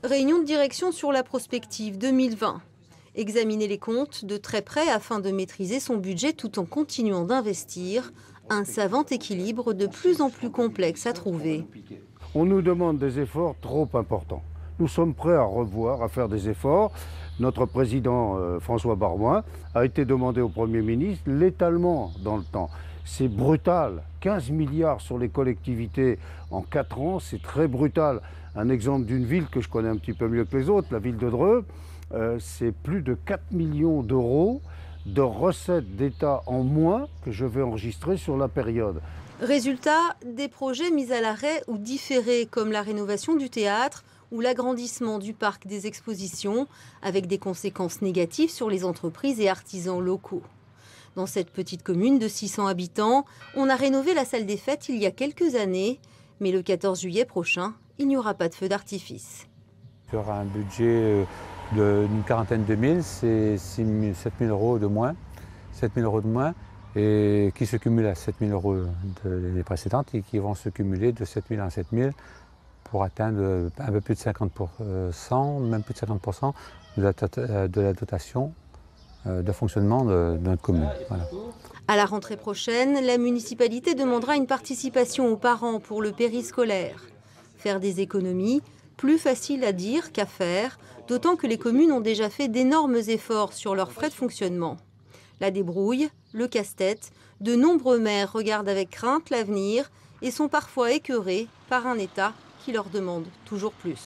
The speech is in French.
Réunion de direction sur la prospective 2020. Examiner les comptes de très près afin de maîtriser son budget tout en continuant d'investir. Un savant équilibre de plus en plus complexe à trouver. On nous demande des efforts trop importants. Nous sommes prêts à revoir, à faire des efforts. Notre président François Baroin a été demandé au Premier ministre l'étalement dans le temps. C'est brutal. 15 milliards sur les collectivités en 4 ans, c'est très brutal. Un exemple d'une ville que je connais un petit peu mieux que les autres, la ville de Dreux, c'est plus de 4 millions d'euros de recettes d'État en moins que je vais enregistrer sur la période. Résultat, des projets mis à l'arrêt ou différés comme la rénovation du théâtre ou l'agrandissement du parc des expositions, avec des conséquences négatives sur les entreprises et artisans locaux. Dans cette petite commune de 600 habitants, on a rénové la salle des fêtes il y a quelques années, mais le 14 juillet prochain, il n'y aura pas de feu d'artifice. Il y aura un budget d'une quarantaine de mille, c'est 7 000 euros de moins. 7 000 euros de moins et qui se cumulent à 7 000 euros de l'année précédente et qui vont se cumuler de 7 000 à 7 000 pour atteindre un peu plus de 50%, même plus de 50% de la dotation de fonctionnement de notre commune. Voilà. À la rentrée prochaine, la municipalité demandera une participation aux parents pour le périscolaire. Faire des économies, plus facile à dire qu'à faire, d'autant que les communes ont déjà fait d'énormes efforts sur leurs frais de fonctionnement. La débrouille, le casse-tête, de nombreux maires regardent avec crainte l'avenir et sont parfois écœurés par un État qui leur demande toujours plus.